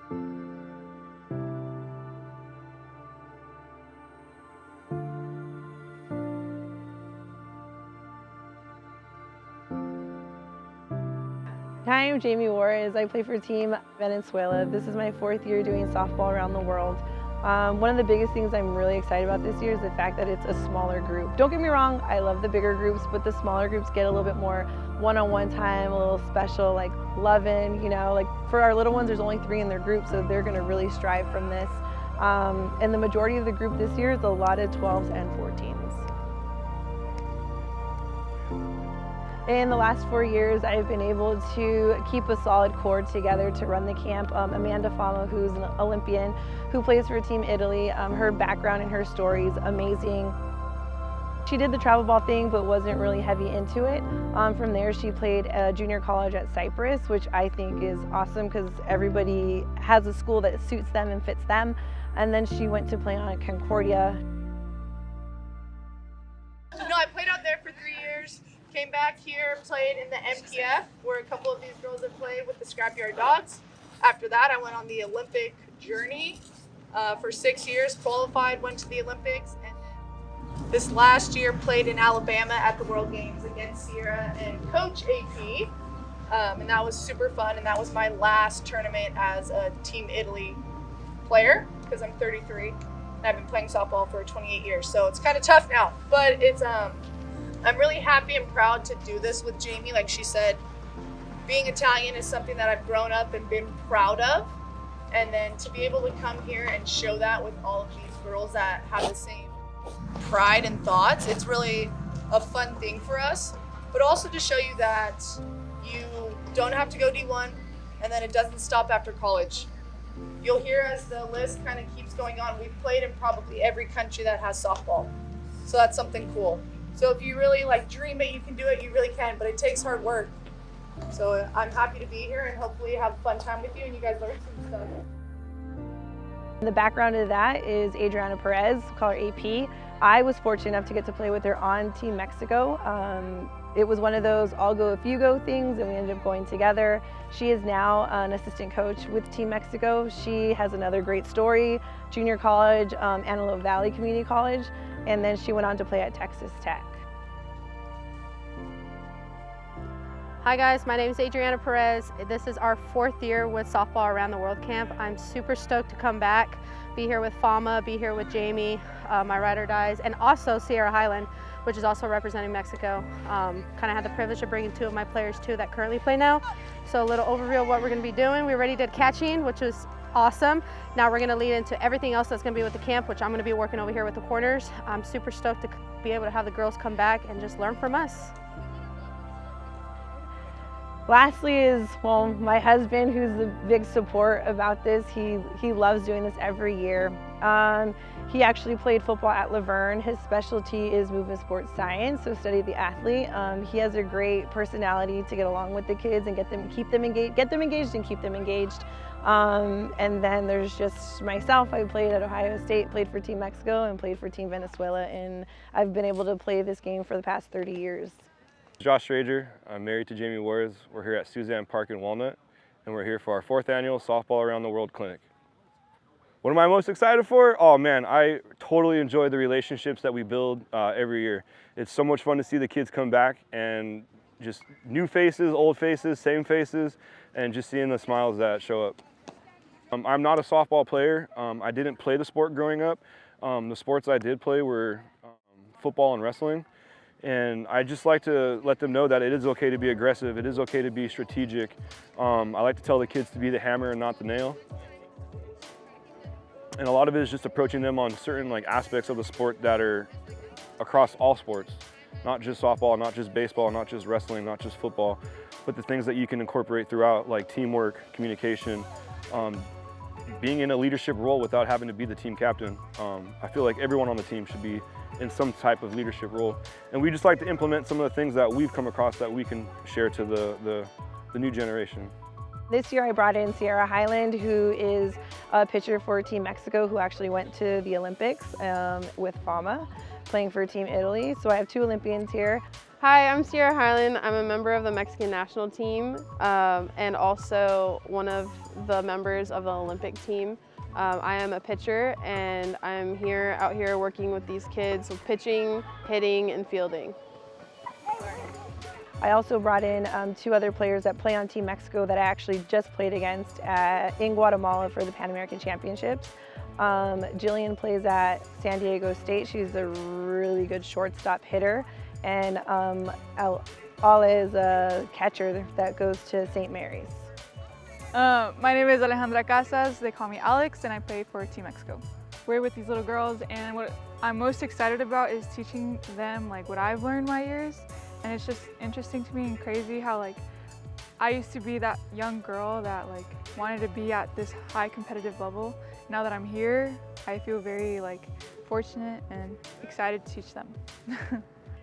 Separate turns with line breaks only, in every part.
Hi, I'm Jamie Juarez. I play for Team Venezuela. This is my 4th year doing softball around the world. One of the biggest things I'm really excited about this year is the fact that it's a smaller group. Don't get me wrong, I love the bigger groups, but the smaller groups get a little bit more one-on-one time, a little special, like loving, you know, like for our little ones, there's only 3 in their group, so they're gonna really strive from this. And the majority of the group this year is a lot of 12s and 14s. In the last 4 years, I've been able to keep a solid core together to run the camp. Amanda Fama, who's an Olympian, who plays for Team Italy, her background and her story is amazing. She did the travel ball thing, but wasn't really heavy into it. From there, she played junior college at Cyprus, which I think is awesome because everybody has a school that suits them and fits them. And then she went to play on Concordia.
No, I played out there for 3 years. Came back here, played in the MPF, where a couple of these girls have played with the Scrapyard Dogs. After that, I went on the Olympic journey for 6 years, qualified, went to the Olympics, and then this last year played in Alabama at the World Games against Sierra and Coach AP. And that was super fun, and that was my last tournament as a Team Italy player, because I'm 33, and I've been playing softball for 28 years, so it's kind of tough now, but it's I'm really happy and proud to do this with Jamie. Like she said, being Italian is something that I've grown up and been proud of. And then to be able to come here and show that with all of these girls that have the same pride and thoughts, it's really a fun thing for us. But also to show you that you don't have to go D1 and then it doesn't stop after college. You'll hear as the list kind of keeps going on, we've played in probably every country that has softball. So that's something cool. So if you really like dream it, you can do it, you really can, but it takes hard work. So I'm happy to be here and hopefully have a fun time with you and you guys learn some stuff.
The background of that is Adrianna Perez, call her AP. I was fortunate enough to get to play with her on Team Mexico. It was one of those I'll go if you go things, and we ended up going together. She is now an assistant coach with Team Mexico. She has another great story, junior college, Antelope Valley Community College, and then she went on to play at Texas Tech.
Hi guys, my name is Adrianna Perez. This is our 4th year with Softball Around the World Camp. I'm super stoked to come back, be here with Fama, be here with Jamie, my ride or dies, and also Sierra Hyland, which is also representing Mexico. Kind of had the privilege of bringing 2 of my players too that currently play now. So a little overview of what we're gonna be doing. We already did catching, which was awesome. Now we're gonna lead into everything else that's gonna be with the camp, which I'm gonna be working over here with the corners. I'm super stoked to be able to have the girls come back and just learn from us.
Lastly is, well, my husband, who's the big support about this. He loves doing this every year. He actually played football at Laverne. His specialty is movement sports science, so study the athlete. He has a great personality to get along with the kids and get them engaged and keep them engaged. And then there's just myself. I played at Ohio State, played for Team Mexico, and played for Team Venezuela, and I've been able to play this game for the past 30 years.
Josh Strager. I'm married to Jamie Juarez. We're here at Suzanne Park in Walnut, and we're here for our 4th annual Softball Around the World Clinic. What am I most excited for? Oh man, I totally enjoy the relationships that we build every year. It's so much fun to see the kids come back and just new faces, old faces, same faces, and just seeing the smiles that show up. I'm not a softball player. I didn't play the sport growing up. The sports I did play were football and wrestling. And I just like to let them know that it is okay to be aggressive. It is okay to be strategic. I like to tell the kids to be the hammer and not the nail. And a lot of it is just approaching them on certain aspects of the sport that are across all sports, not just softball, not just baseball, not just wrestling, not just football, but the things that you can incorporate throughout, like teamwork, communication, being in a leadership role without having to be the team captain. I feel like everyone on the team should be in some type of leadership role. And we just like to implement some of the things that we've come across that we can share to the new generation.
This year I brought in Sierra Hyland, who is a pitcher for Team Mexico, who actually went to the Olympics with Fama, playing for Team Italy. So I have 2 Olympians here.
Hi, I'm Sierra Hyland. I'm a member of the Mexican national team and also one of the members of the Olympic team. I am a pitcher and I'm out here working with these kids with pitching, hitting, and fielding.
I also brought in 2 other players that play on Team Mexico that I actually just played against in Guatemala for the Pan American Championships. Jillian plays at San Diego State. She's a really good shortstop hitter. And Ala is a catcher that goes to St. Mary's.
My name is Alejandra Casas. They call me Alex, and I play for Team Mexico. We're with these little girls, and what I'm most excited about is teaching them like what I've learned my years. And it's just interesting to me and crazy how like I used to be that young girl that like wanted to be at this high competitive level. Now that I'm here, I feel very like fortunate and excited to teach them.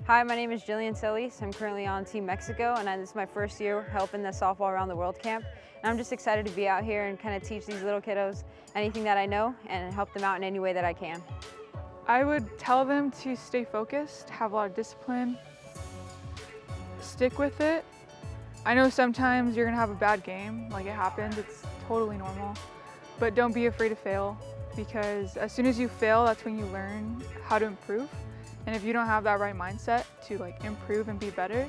Hi, my name is Jillian Solis. I'm currently on Team Mexico, and this is my first year helping the Softball Around the World camp. And I'm just excited to be out here and kind of teach these little kiddos anything that I know and help them out in any way that I can.
I would tell them to stay focused, have a lot of discipline, stick with it. I know sometimes you're gonna have a bad game, like it happens, it's totally normal. But don't be afraid to fail, because as soon as you fail, that's when you learn how to improve. And if you don't have that right mindset to like improve and be better,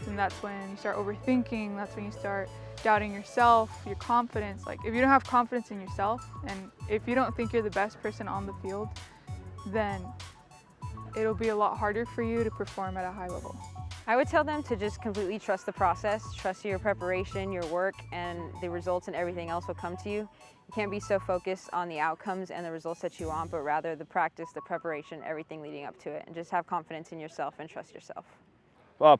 then that's when you start overthinking, that's when you start doubting yourself, your confidence. Like if you don't have confidence in yourself, and if you don't think you're the best person on the field, then it'll be a lot harder for you to perform at a high level.
I would tell them to just completely trust the process, trust your preparation, your work, and the results and everything else will come to you. You can't be so focused on the outcomes and the results that you want, but rather the practice, the preparation, everything leading up to it, and just have confidence in yourself and trust yourself.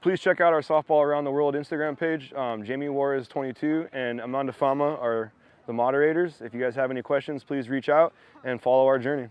Please check out our Softball Around the World Instagram page. Jamee Juarez 22 and Fama are the moderators. If you guys have any questions, please reach out and follow our journey.